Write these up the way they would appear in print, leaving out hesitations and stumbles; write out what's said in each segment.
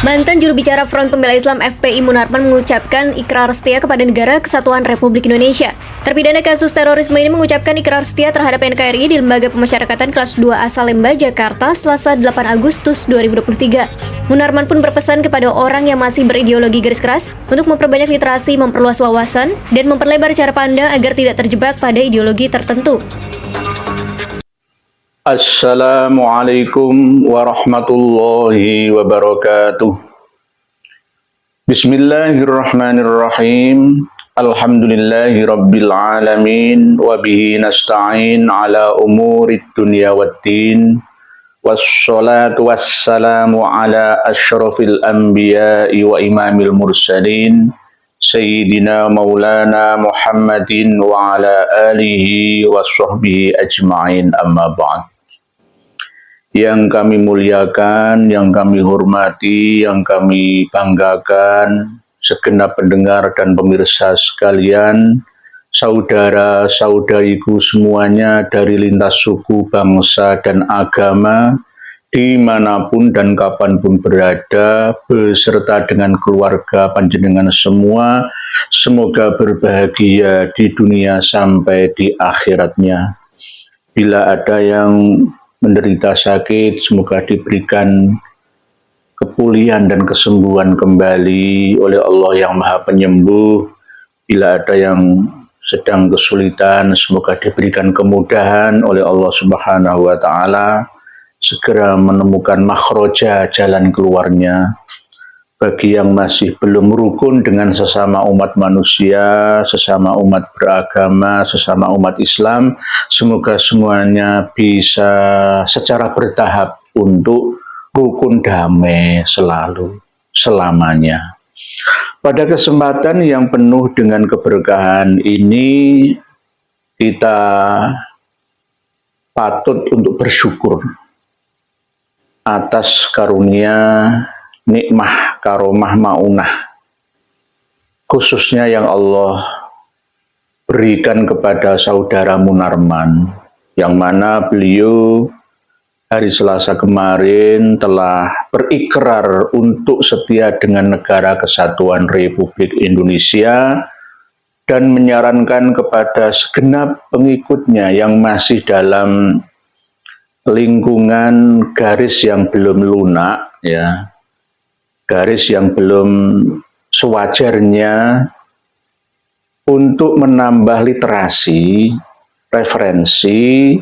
Mantan juru bicara Front Pembela Islam FPI Munarman mengucapkan ikrar setia kepada Negara Kesatuan Republik Indonesia. Terpidana kasus terorisme ini mengucapkan ikrar setia terhadap NKRI di Lembaga Pemasyarakatan Kelas 2A Salemba, Jakarta, Selasa 8 Agustus 2023. Munarman pun berpesan kepada orang yang masih berideologi garis keras untuk memperbanyak literasi, memperluas wawasan, dan memperlebar cara pandang agar tidak terjebak pada ideologi tertentu. Assalamualaikum warahmatullahi wabarakatuh. Bismillahirrahmanirrahim. Alhamdulillahi rabbil alamin. Wabihi nasta'in ala umurid dunya waddin. Wassalatu wassalamu ala ashrafil anbiya'i wa imamil mursalin, Sayyidina Maulana Muhammadin wa ala alihi wa sahbihi ajma'in, amma ba'd. Yang kami muliakan, yang kami hormati, yang kami banggakan, segenap pendengar dan pemirsa sekalian, saudara-saudariku semuanya dari lintas suku, bangsa, dan agama, dimanapun dan kapanpun berada, beserta dengan keluarga panjenengan semua, semoga berbahagia di dunia sampai di akhiratnya. Bila ada yang menderita sakit, semoga diberikan kepulihan dan kesembuhan kembali oleh Allah yang Maha Penyembuh. Bila ada yang sedang kesulitan, semoga diberikan kemudahan oleh Allah Subhanahu wa Ta'ala, segera menemukan makhroja, jalan keluarnya. Bagi yang masih belum rukun dengan sesama umat manusia, sesama umat beragama, sesama umat Islam, semoga semuanya bisa secara bertahap untuk rukun damai selalu, selamanya. Pada kesempatan yang penuh dengan keberkahan ini, kita patut untuk bersyukur atas karunia nikmah, karomah, maunah, khususnya yang Allah berikan kepada saudara Munarman, yang mana beliau hari Selasa kemarin telah berikrar untuk setia dengan Negara Kesatuan Republik Indonesia dan menyarankan kepada segenap pengikutnya yang masih dalam lingkungan garis yang belum lunak, ya, garis yang belum sewajarnya, untuk menambah literasi, referensi,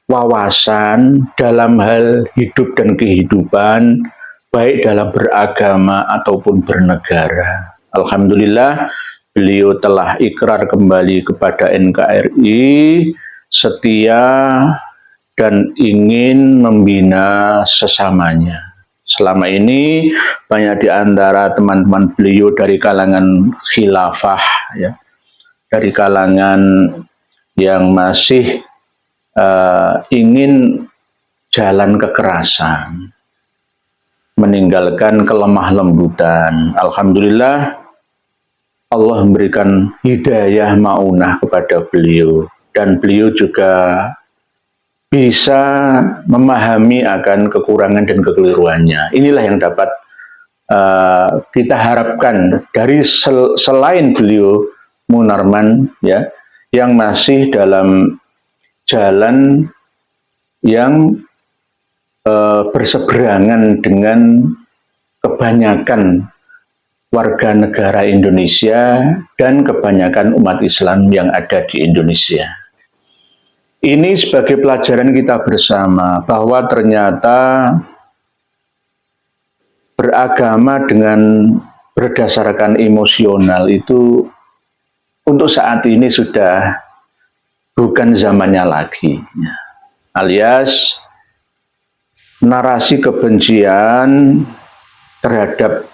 wawasan dalam hal hidup dan kehidupan, baik dalam beragama ataupun bernegara. Alhamdulillah, beliau telah ikrar kembali kepada NKRI, setia dan ingin membina sesamanya. Selama ini banyak di antara teman-teman beliau dari kalangan khilafah, ya, dari kalangan yang masih ingin jalan kekerasan, meninggalkan kelemah lembutan. Alhamdulillah, Allah memberikan hidayah maunah kepada beliau, dan beliau juga bisa memahami akan kekurangan dan kekeliruannya. Inilah yang dapat kita harapkan dari selain beliau Munarman, ya, yang masih dalam jalan yang berseberangan dengan kebanyakan warga negara Indonesia dan kebanyakan umat Islam yang ada di Indonesia. Ini sebagai pelajaran kita bersama bahwa ternyata beragama dengan berdasarkan emosional itu untuk saat ini sudah bukan zamannya lagi. Alias narasi kebencian terhadap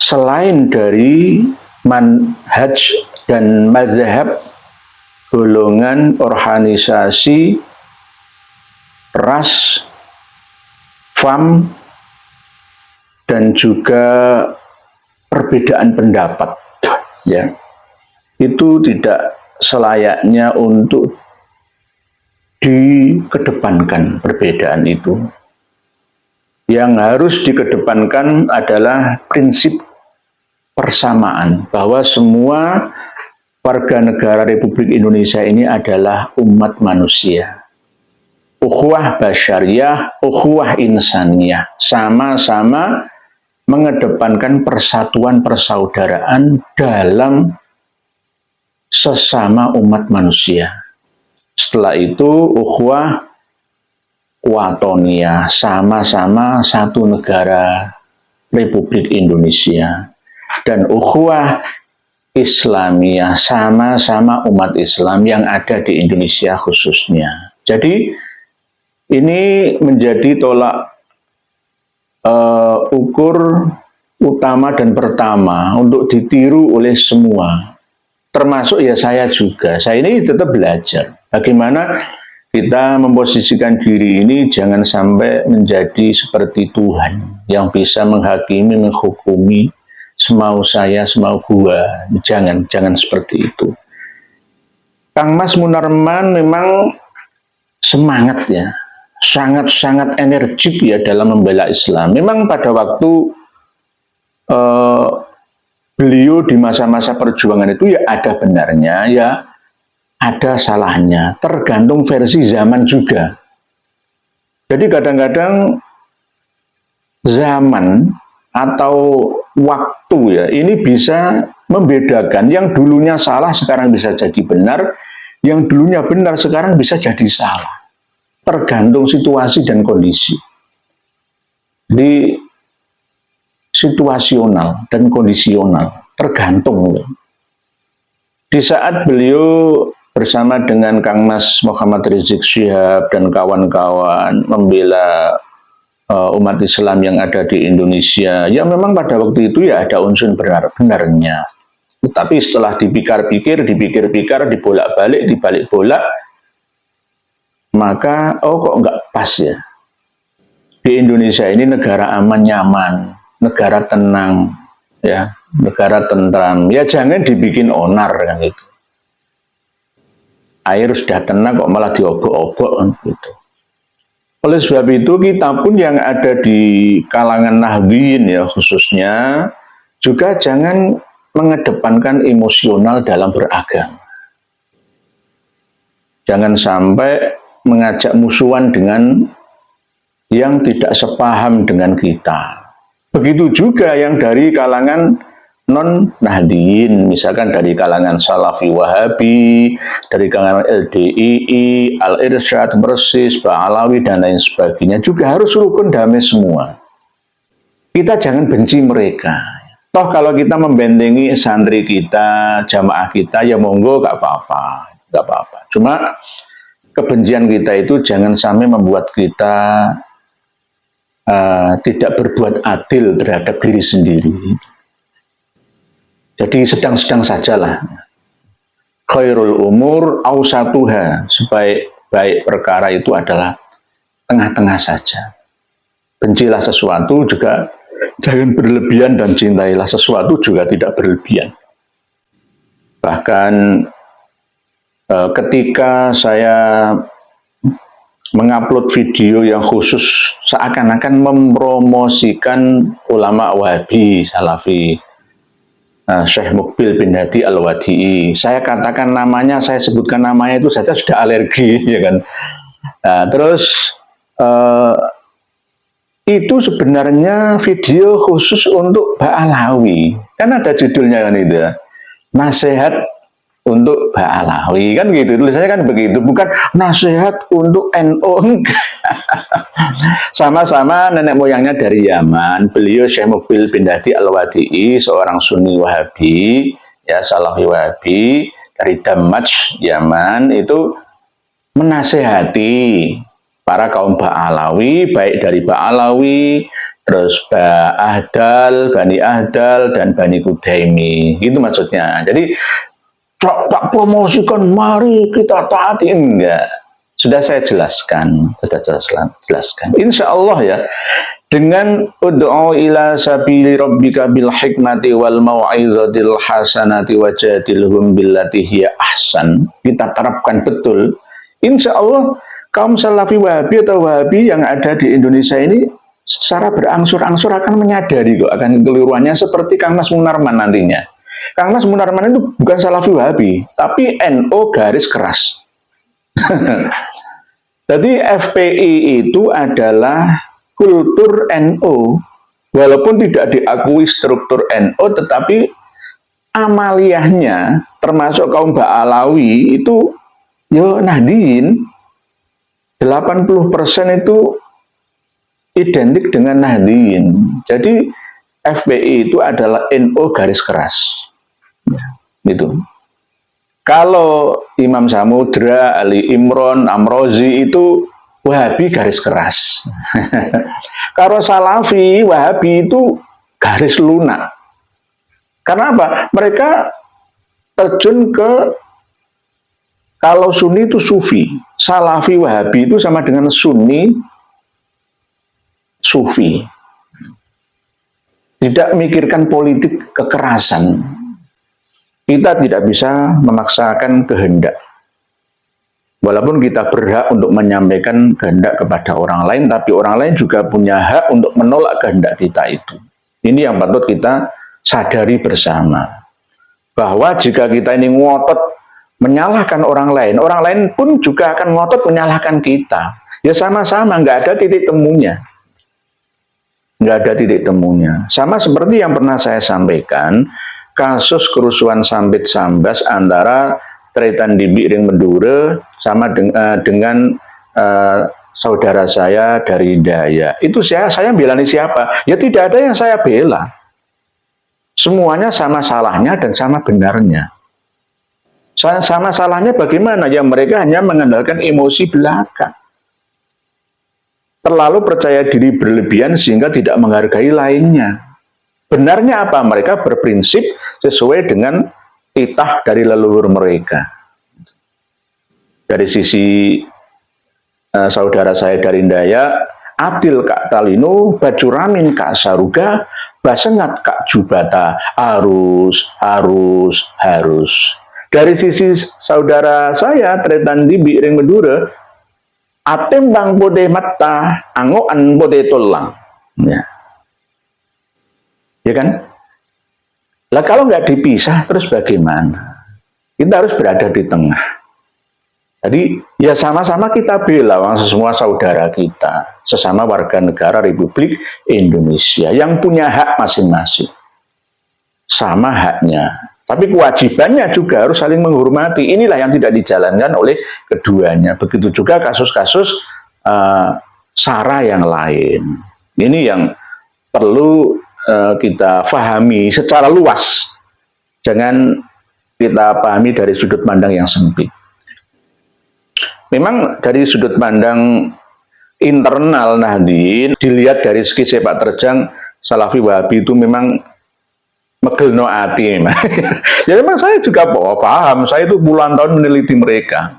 selain dari manhaj dan mazhab, golongan, organisasi, ras, fam, dan juga perbedaan pendapat, ya, itu tidak selayaknya untuk dikedepankan perbedaan itu. Yang harus dikedepankan adalah prinsip persamaan, bahwa semua warga negara Republik Indonesia ini adalah umat manusia. Ukhuwah basyariyah, ukhuwah insaniyah, sama-sama mengedepankan persatuan persaudaraan dalam sesama umat manusia. Setelah itu ukhuwah watoniyah, sama-sama satu negara Republik Indonesia. Dan ukhuwah Islamiyah, sama-sama umat Islam yang ada di Indonesia khususnya. Jadi ini menjadi tolak ukur utama dan pertama untuk ditiru oleh semua, termasuk ya saya juga. Saya ini tetap belajar bagaimana kita memposisikan diri ini jangan sampai menjadi seperti Tuhan yang bisa menghakimi, menghukumi semau saya, semau gua. Jangan seperti itu. Kang Mas Munarman memang semangat ya, sangat-sangat energik ya dalam membela Islam. Memang pada waktu beliau di masa-masa perjuangan itu ya ada benarnya, ya ada salahnya, tergantung versi zaman juga. Jadi kadang-kadang zaman atau waktu ya ini bisa membedakan, yang dulunya salah sekarang bisa jadi benar, yang dulunya benar sekarang bisa jadi salah, tergantung situasi dan kondisi. Jadi situasional dan kondisional, tergantung. Di saat beliau bersama dengan Kang Mas Muhammad Rizik Syihab dan kawan-kawan membela umat Islam yang ada di Indonesia, ya memang pada waktu itu ya ada unsur benarnya. Tapi setelah dipikir-pikir, dibolak-balik, dibalik-bolak, maka kok nggak pas ya. Di Indonesia ini negara aman nyaman, negara tenang, ya negara tentram. Ya jangan dibikin onar kan itu. Air sudah tenang kok malah diobok-obok gitu. Oleh sebab itu kita pun yang ada di kalangan Nahdliyin ya khususnya juga jangan mengedepankan emosional dalam beragama. Jangan sampai mengajak musuhan dengan yang tidak sepaham dengan kita. Begitu juga yang dari kalangan non-Nahdliyin, misalkan dari kalangan Salafi Wahabi, dari kalangan LDII, Al-Irsyad, Persis, Ba'alawi, dan lain sebagainya, juga harus rukun damai semua. Kita jangan benci mereka. Toh kalau kita membentengi santri kita, jamaah kita, ya monggo, gak apa-apa. Cuma kebencian kita itu jangan sampai membuat kita tidak berbuat adil terhadap diri sendiri. Jadi sedang-sedang sajalah. Khairul umur awsatuha, sebaik perkara itu adalah tengah-tengah saja. Bencilah sesuatu juga jangan berlebihan, dan cintailah sesuatu juga tidak berlebihan. Bahkan ketika saya mengupload video yang khusus seakan-akan mempromosikan ulama Wahabi Salafi, Syekh Mukbil bin Hadi Al-Wadi'i, saya katakan namanya, saya sebutkan namanya itu saja sudah alergi ya kan. Terus itu sebenarnya video khusus untuk Ba'alawi, kan ada judulnya kan itu ya, nasihat untuk Ba'alawi kan gitu, tulisannya kan begitu, bukan nasihat untuk NU. Sama-sama nenek moyangnya dari Yaman. Beliau Syekh Mukbil bin Hadi Al-Wadi'i, seorang Sunni Wahabi, ya Salafi Wahabi dari Damaj, Yaman, itu menasehati para kaum Ba'alawi, baik dari Ba'alawi, terus Bani Ahdal, dan Bani Kudaimi. Itu maksudnya. Jadi tak promosikan, mari kita taati, enggak. Sudah saya jelaskan, Insya Allah ya, dengan ud'u ila sabili rabbika bil hikmati wal mau'izatil hasanati wajadilhum billati hiya ahsan, kita terapkan betul, insya Allah kaum Salafi Wahabi atau Wahabi yang ada di Indonesia ini secara berangsur-angsur akan menyadari kok akan kekeliruannya, seperti Kang Mas Munarman nantinya. Kang Mas Munarman itu bukan Salafi Wahabi, tapi NO garis keras. Jadi FPI itu adalah kultur NO, walaupun tidak diakui struktur NO, tetapi amaliyahnya termasuk kaum Ba'alawi itu yo Nahdien, 80% itu identik dengan Nahdien. Jadi FPI itu adalah NO garis keras. Gitu. Kalau Imam Samudra, Ali Imron, Amrozi itu Wahabi garis keras. Kalau Salafi, Wahabi itu garis lunak. Karena apa? Mereka terjun ke, kalau Sunni itu Sufi, Salafi, Wahabi itu sama dengan Sunni, Sufi. Tidak memikirkan politik kekerasan. Kita tidak bisa memaksakan kehendak. Walaupun kita berhak untuk menyampaikan kehendak kepada orang lain, tapi orang lain juga punya hak untuk menolak kehendak kita itu. Ini yang patut kita sadari bersama. Bahwa jika kita ini ngotot menyalahkan orang lain pun juga akan ngotot menyalahkan kita. Ya sama-sama, nggak ada titik temunya. Nggak ada titik temunya. Sama seperti yang pernah saya sampaikan, kasus kerusuhan Sambit Sambas antara Tretan Dibi Ring Mendure sama dengan saudara saya dari Daya. Itu saya belani siapa? Ya tidak ada yang saya bela. Semuanya sama salahnya dan sama benarnya. Sama salahnya bagaimana? Ya mereka hanya mengandalkan emosi belaka. Terlalu percaya diri berlebihan sehingga tidak menghargai lainnya. Benarnya apa? Mereka berprinsip sesuai dengan titah dari leluhur mereka. Dari sisi saudara saya dari Daya, Adil Kak Talino, Bajuramin Kak Saruga, Basengat Kak Jubata, harus. Dari sisi saudara saya, Tretan Dibi Ring Medure, Atem Bang Bode Mata, Angoan Bode Tolang. Ya kan? Lah kalau nggak dipisah terus bagaimana? Kita harus berada di tengah. Jadi ya sama-sama kita bela semua saudara kita, sesama warga negara Republik Indonesia yang punya hak masing-masing. Sama haknya. Tapi kewajibannya juga harus saling menghormati. Inilah yang tidak dijalankan oleh keduanya. Begitu juga kasus-kasus SARA yang lain. Ini yang perlu kita pahami secara luas, jangan kita pahami dari sudut pandang yang sempit. Memang dari sudut pandang internal Nahdien, dilihat dari segi sepak terjang Salafi Wahabi itu memang megelno ati memang. Ya memang saya juga paham, saya itu puluhan tahun meneliti mereka.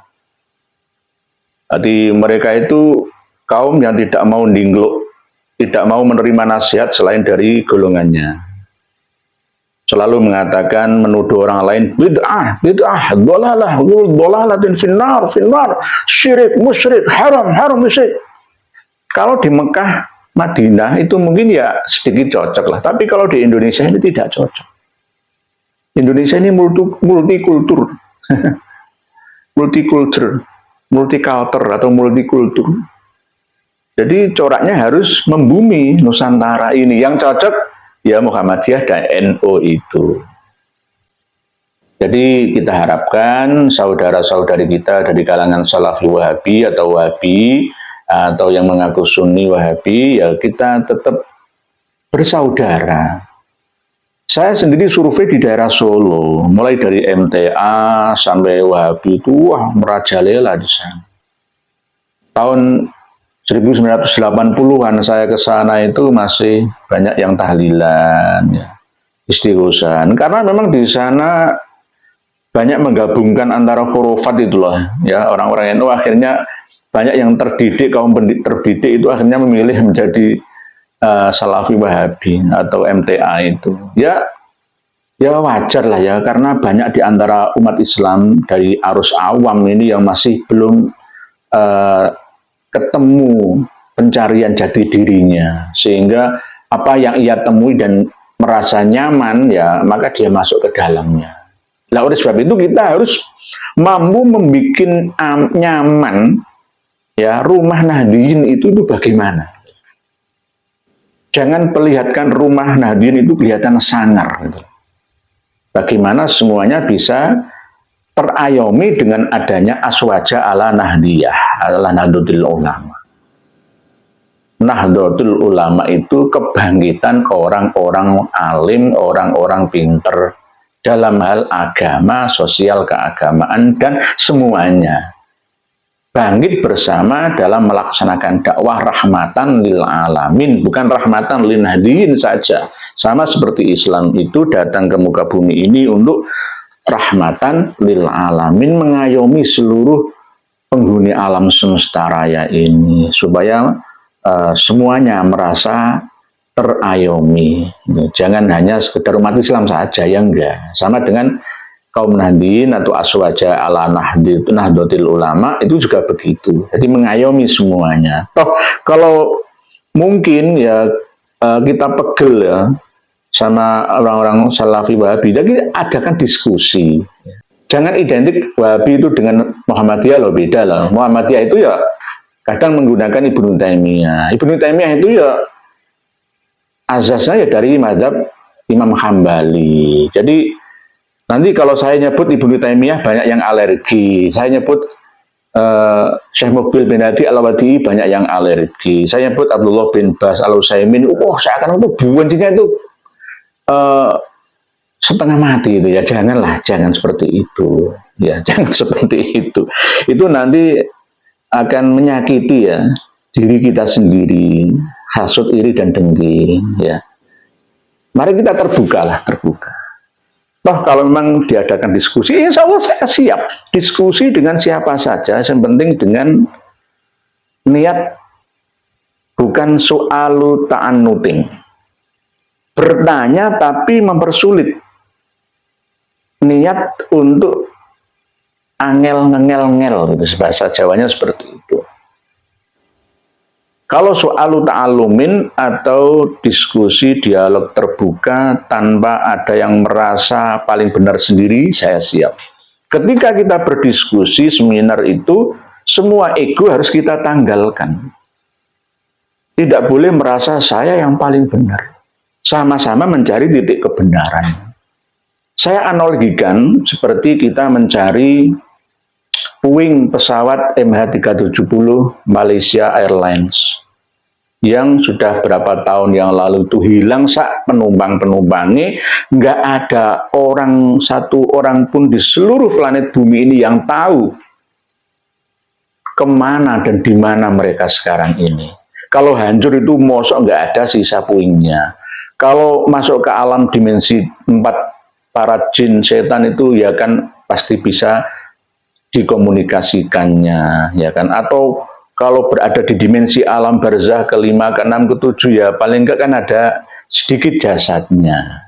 Jadi mereka itu kaum yang tidak mau dingluk, tidak mau menerima nasihat selain dari golongannya. Selalu mengatakan, menuduh orang lain, bid'ah, dolalatin finnar, syirik, musyrik, haram, musyrik. Kalau di Mekah, Madinah itu mungkin ya sedikit cocok lah. Tapi kalau di Indonesia ini tidak cocok. Indonesia ini multikultur. multicultural atau multikultur. Jadi coraknya harus membumi Nusantara ini. Yang cocok ya Muhammadiyah dan NO itu. Jadi kita harapkan saudara-saudari kita dari kalangan Salafi Wahabi atau Wahabi atau yang mengaku Sunni Wahabi, ya kita tetap bersaudara. Saya sendiri survei di daerah Solo, mulai dari MTA sampai Wahabi itu merajalela di sana. Tahun 1980-an saya ke sana itu masih banyak yang tahlilan, ya, istighosan. Karena memang di sana banyak menggabungkan antara khurafat itulah, ya, orang-orang NU akhirnya banyak yang terdidik, kaum terdidik itu akhirnya memilih menjadi Salafi Wahabi atau MTA itu. Ya wajar lah ya, karena banyak di antara umat Islam dari arus awam ini yang masih belum ketemu pencarian jati dirinya, sehingga apa yang ia temui dan merasa nyaman, ya maka dia masuk ke dalamnya. Nah, oleh sebab itu kita harus mampu membuat nyaman ya rumah Nahdliyin itu bagaimana. Jangan perlihatkan rumah Nahdliyin itu kelihatan sangar gitu. Bagaimana semuanya bisa terayomi dengan adanya aswaja ala Nahdliyah, ala Nahdlatul Ulama. Nahdlatul Ulama itu kebangkitan orang-orang alim, orang-orang pinter dalam hal agama, sosial keagamaan, dan semuanya. Bangkit bersama dalam melaksanakan dakwah rahmatan lil alamin, bukan rahmatan lil Nahdliyin saja. Sama seperti Islam itu datang ke muka bumi ini untuk rahmatan lil alamin, mengayomi seluruh penghuni alam semesta raya ini supaya semuanya merasa terayomi. Jangan hanya sekedar umat Islam saja, ya enggak. Sama dengan kaum Nahdliyin atau aswaja ala Nahdlatul Ulama itu juga begitu. Jadi mengayomi semuanya. Toh kalau mungkin ya kita pegel ya sama orang-orang Salafi Wahabi, jadi adakan diskusi. Jangan identik Wahabi itu dengan Muhammadiyah, loh, beda lah. Muhammadiyah itu ya kadang menggunakan Ibnu Taimiyah. Ibnu Taimiyah itu ya azasnya ya dari mazhab Imam Hambali. Jadi nanti kalau saya nyebut Ibnu Taimiyah banyak yang alergi. Saya nyebut Syekh Muqbil bin Hadi Al-Wadi'i banyak yang alergi. Saya nyebut Abdullah bin Baz Al-Utsaimin, saya akan itu buanjinya itu setengah mati itu ya. Janganlah, jangan seperti itu. Ya, jangan seperti itu. Itu nanti akan menyakiti ya diri kita sendiri, hasud, iri dan dengki ya. Mari kita terbuka. Toh kalau memang diadakan diskusi, insya Allah saya siap diskusi dengan siapa saja, yang penting dengan niat bukan soalu ta'annuting. Bertanya tapi mempersulit. Niat untuk angel-ngel-ngel, gitu, bahasa Jawanya seperti itu. Kalau soal ta'alumin atau diskusi dialog terbuka tanpa ada yang merasa paling benar sendiri, saya siap. Ketika kita berdiskusi seminar itu, semua ego harus kita tanggalkan. Tidak boleh merasa saya yang paling benar. Sama-sama mencari titik kebenaran. Saya analogikan seperti kita mencari puing pesawat MH370 Malaysia Airlines yang sudah berapa tahun yang lalu itu hilang sak penumpang-penumpangnya, nggak ada satu orang pun di seluruh planet bumi ini yang tahu kemana dan di mana mereka sekarang ini. Kalau hancur itu mosok nggak ada sisa puingnya. Kalau masuk ke alam dimensi 4 para jin setan itu ya kan pasti bisa dikomunikasikannya, ya kan? Atau kalau berada di dimensi alam barzah ke-5, ke-6, ke-7 ya paling enggak kan ada sedikit jasadnya.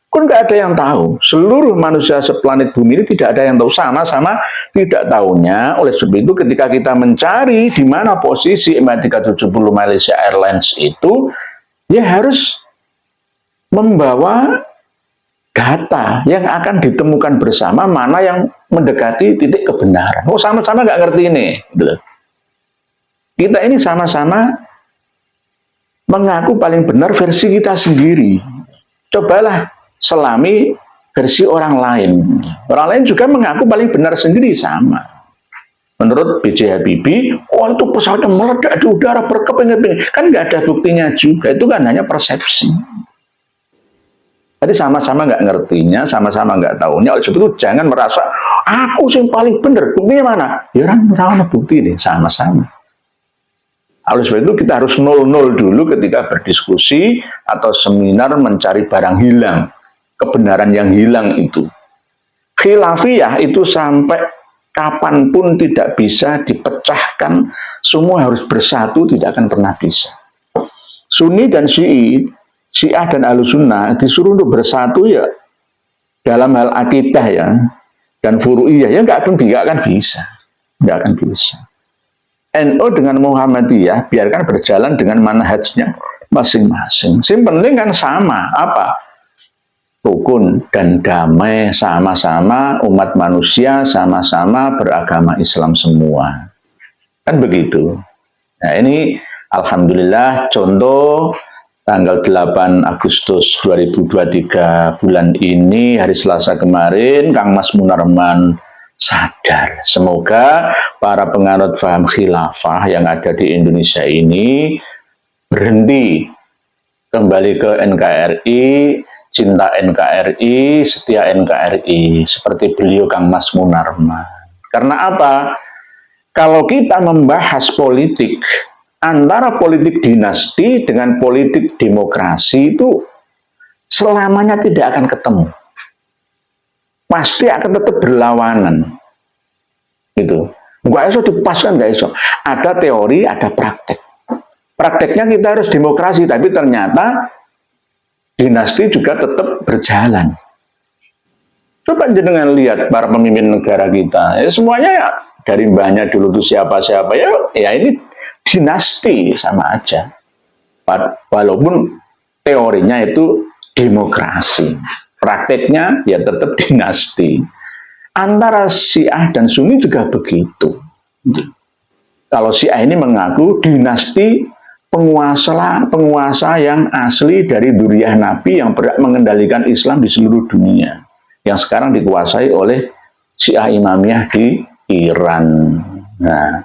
Kan enggak ada yang tahu. Seluruh manusia seplanet bumi ini tidak ada yang tahu, sama-sama tidak tahunya. Oleh sebab itu ketika kita mencari di mana posisi MH370 Malaysia Airlines itu, ya harus membawa data yang akan ditemukan bersama mana yang mendekati titik kebenaran. Sama-sama nggak ngerti ini. Kita ini sama-sama mengaku paling benar versi kita sendiri. Cobalah selami versi orang lain. Orang lain juga mengaku paling benar sendiri sama. Menurut B.J. Habibie, itu pesawatnya meledak di udara berkeping-keping. Kan nggak ada buktinya juga. Itu kan hanya persepsi. Jadi sama-sama nggak ngertinya, sama-sama nggak tahunya. Oleh sebab itu jangan merasa aku yang paling benar. Buktinya mana? Ya orang bukti nih, sama-sama. Oleh sebab itu kita harus 0-0 dulu ketika berdiskusi atau seminar mencari barang hilang, kebenaran yang hilang itu. Khilafiyah itu sampai kapanpun tidak bisa dipecahkan, semua harus bersatu, tidak akan pernah bisa. Sunni dan Syiah dan Ahlussunnah disuruh untuk bersatu ya dalam hal akidah ya dan furu'iyah ya nggak akan bisa, nggak akan bisa. NU dengan Muhammadiyah biarkan berjalan dengan manhajnya masing-masing. Yang penting kan sama, apa? Rukun dan damai, sama-sama umat manusia, sama-sama beragama Islam semua. Kan begitu. Nah ini alhamdulillah contoh tanggal 8 Agustus 2023 bulan ini, hari Selasa kemarin, Kang Mas Munarman sadar. Semoga para penganut paham khilafah yang ada di Indonesia ini berhenti, kembali ke NKRI, cinta NKRI, setia NKRI, seperti beliau Kang Mas Munarman. Karena apa? Kalau kita membahas politik, antara politik dinasti dengan politik demokrasi itu selamanya tidak akan ketemu. Pasti akan tetap berlawanan. Gitu. Nggak iso dipaskan, nggak iso. Ada teori, ada praktek. Prakteknya kita harus demokrasi, tapi ternyata dinasti juga tetap berjalan. Coba jenengan lihat para pemimpin negara kita, ya semuanya ya, dari mbahnya dulu tuh siapa-siapa, ya ini dinasti sama aja. Walaupun teorinya itu demokrasi, prakteknya ya tetap dinasti. Antara Syiah dan Sunni juga begitu. Kalau Syiah ini mengaku dinasti penguasa yang asli dari dzurriyyah Nabi yang berhak mengendalikan Islam di seluruh dunia, yang sekarang dikuasai oleh Syiah Imamiyah di Iran. Nah,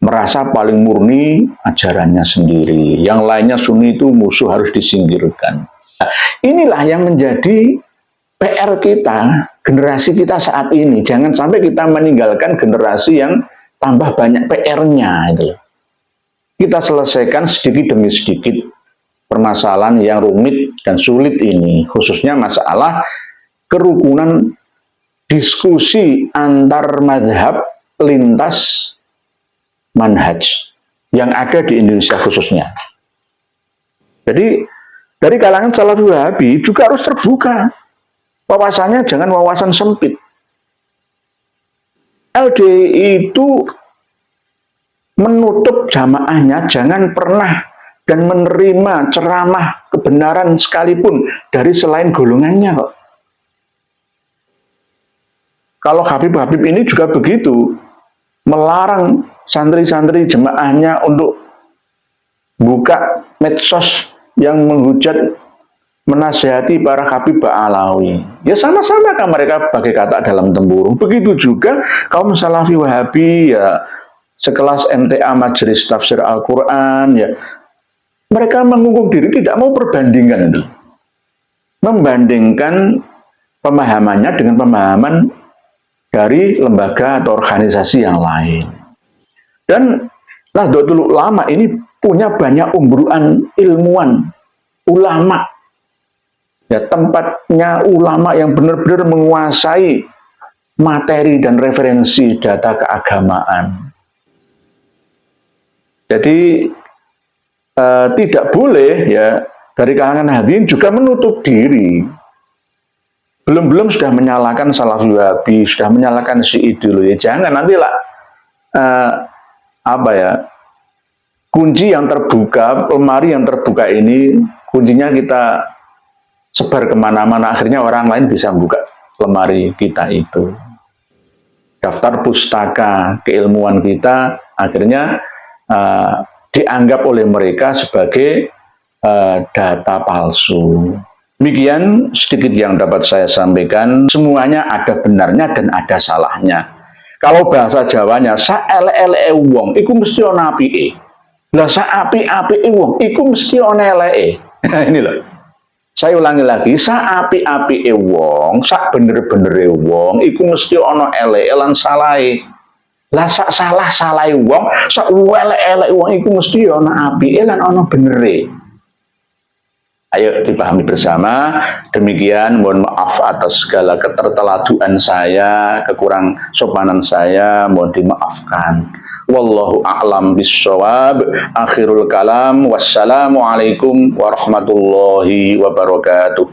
merasa paling murni ajarannya sendiri. Yang lainnya Sunni itu musuh, harus disingkirkan. Nah, inilah yang menjadi PR kita, generasi kita saat ini. Jangan sampai kita meninggalkan generasi yang tambah banyak PR-nya. Gitu. Kita selesaikan sedikit demi sedikit permasalahan yang rumit dan sulit ini. Khususnya masalah kerukunan diskusi antar madhab lintas manhaj yang ada di Indonesia khususnya. Jadi dari kalangan Salafi Wahabi juga harus terbuka. Wawasannya jangan wawasan sempit. LDI itu menutup jamaahnya jangan pernah dan menerima ceramah kebenaran sekalipun dari selain golongannya kok. Kalau Habib-Habib ini juga begitu, melarang santri-santri jemaahnya untuk buka medsos yang menghujat, menasihati para Habib Ba'alawi. Ya sama-sama kan mereka pakai kata dalam tempurung. Begitu juga kaum Salafi Wahabi, ya sekelas MTA Majelis Tafsir Al-Quran, ya mereka mengukuh diri, tidak mau perbandingan itu. Membandingkan pemahamannya dengan pemahaman dari lembaga atau organisasi yang lain. Dan Nahdlatul Ulama ini punya banyak umburuan ilmuwan, ulama. Ya, tempatnya ulama yang benar-benar menguasai materi dan referensi data keagamaan. Jadi tidak boleh ya dari kalangan hadirin juga menutup diri. Belum-belum sudah menyalahkan Salafi Wahabi, sudah menyalahkan si ideologi. Jangan nantilah kunci yang terbuka, lemari yang terbuka ini, kuncinya kita sebar kemana-mana, akhirnya orang lain bisa buka lemari kita itu. Daftar pustaka keilmuan kita akhirnya dianggap oleh mereka sebagai data palsu. Demikian sedikit yang dapat saya sampaikan. Semuanya ada benarnya dan ada salahnya. Kalau bahasa Jawanya, saelek-eleke wong iku mesti ana apike. Lah saapik-apike wong iku mesti ana eleke. Ini loh. Saya ulangi lagi, saapik-apike wong, sak bener-benere wong iku mesti ana eleke lan salahe. Lah sak salah-salahe wong, sak elek-eleke wong iku mesti ana apike lan ana benere. Ayo dipahami bersama. Demikian, mohon maaf atas segala keterteladuan saya, kekurang sopanan saya, mohon dimaafkan. Wallahu a'lam bishawab. Akhirul kalam. Wassalamualaikum warahmatullahi wabarakatuh.